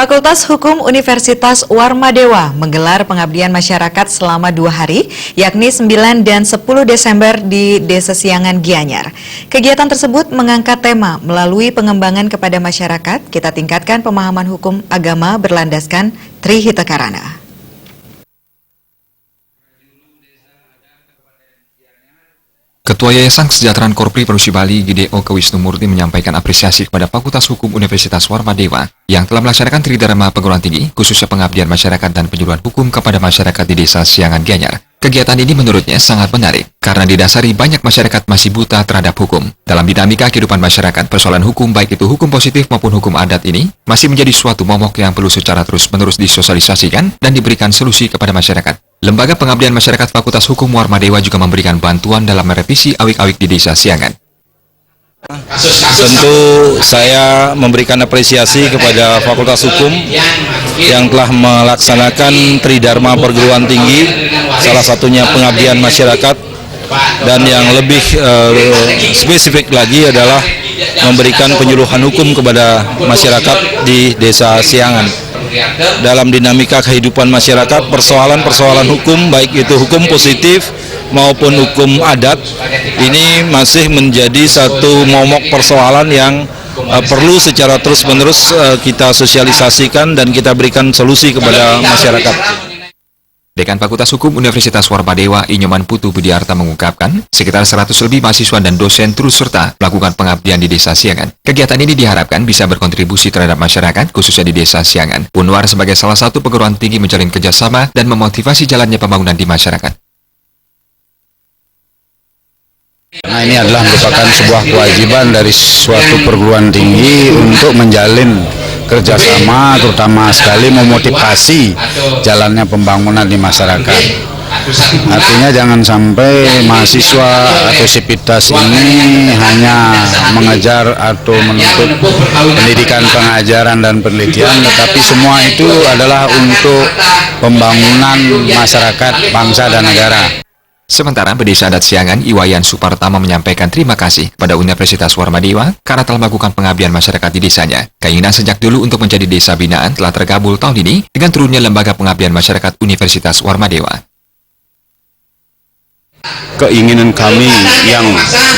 Fakultas Hukum Universitas Warmadewa menggelar pengabdian masyarakat selama 2 hari, yakni 9 dan 10 Desember di Desa Siangan, Gianyar. Kegiatan tersebut mengangkat tema melalui pengembangan kepada masyarakat, kita tingkatkan pemahaman hukum agama berlandaskan Trihita Karana. Ketua Yayasan Kesejahteraan Korpri Provinsi Bali, Gideo Kewisnumurti menyampaikan apresiasi kepada Fakultas Hukum Universitas Warmadewa yang telah melaksanakan tridharma perguruan tinggi, khususnya pengabdian masyarakat dan penyuluhan hukum kepada masyarakat di Desa Siangan, Gianyar. Kegiatan ini menurutnya sangat menarik karena didasari banyak masyarakat masih buta terhadap hukum. Dalam dinamika kehidupan masyarakat, persoalan hukum baik itu hukum positif maupun hukum adat ini masih menjadi suatu momok yang perlu secara terus-menerus disosialisasikan dan diberikan solusi kepada masyarakat. Lembaga Pengabdian Masyarakat Fakultas Hukum Warmadewa juga memberikan bantuan dalam merevisi awik-awik di Desa Siangan. Tentu saya memberikan apresiasi kepada Fakultas Hukum yang telah melaksanakan tridharma perguruan tinggi, salah satunya pengabdian masyarakat, dan yang lebih spesifik lagi adalah memberikan penyuluhan hukum kepada masyarakat di Desa Siangan. Dalam dinamika kehidupan masyarakat, persoalan-persoalan hukum, baik itu hukum positif maupun hukum adat, ini masih menjadi satu momok persoalan yang perlu secara terus-menerus kita sosialisasikan dan kita berikan solusi kepada masyarakat. Dekan Fakultas Hukum Universitas Warmadewa, Inyoman Putu Budiarta mengungkapkan, sekitar 100 lebih mahasiswa dan dosen turut serta melakukan pengabdian di Desa Siangan. Kegiatan ini diharapkan bisa berkontribusi terhadap masyarakat, khususnya di Desa Siangan. Unwar sebagai salah satu perguruan tinggi menjalin kerjasama dan memotivasi jalannya pembangunan di masyarakat. Nah, ini adalah merupakan sebuah kewajiban dari suatu perguruan tinggi untuk menjalin kerjasama, terutama sekali memotivasi jalannya pembangunan di masyarakat. Artinya jangan sampai mahasiswa atau sivitas ini hanya mengejar atau menuntut pendidikan, pengajaran, dan penelitian, tetapi semua itu adalah untuk pembangunan masyarakat, bangsa, dan negara. Sementara Pedesa Adat Siangan, Iwayan Supartama menyampaikan terima kasih kepada Universitas Warmadewa karena telah melakukan pengabdian masyarakat di desanya. Keinginan sejak dulu untuk menjadi desa binaan telah terkabul tahun ini dengan turunnya Lembaga Pengabdian Masyarakat Universitas Warmadewa. Keinginan kami yang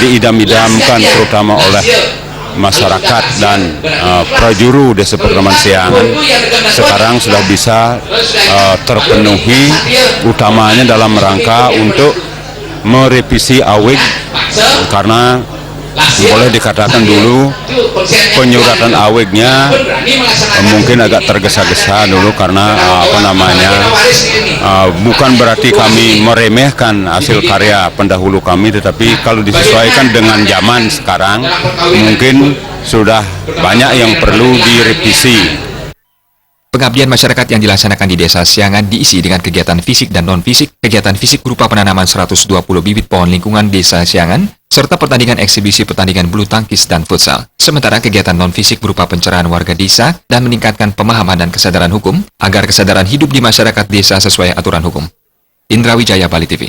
diidam-idamkan terutama oleh masyarakat dan prajuru Desa Pertamanan Siangan sekarang sudah bisa terpenuhi, utamanya dalam rangka untuk merevisi awik, karena boleh dikatakan dulu penyuratan awiknya mungkin agak tergesa-gesa dulu karena bukan berarti kami meremehkan hasil karya pendahulu kami, tetapi kalau disesuaikan dengan zaman sekarang mungkin sudah banyak yang perlu direvisi. Pengabdian masyarakat yang dilaksanakan di Desa Siangan diisi dengan kegiatan fisik dan non-fisik. Kegiatan fisik berupa penanaman 120 bibit pohon lingkungan Desa Siangan, serta pertandingan eksibisi pertandingan bulu tangkis dan futsal. Sementara kegiatan non-fisik berupa pencerahan warga desa dan meningkatkan pemahaman dan kesadaran hukum, agar kesadaran hidup di masyarakat desa sesuai aturan hukum. Indra Wijaya, Bali TV.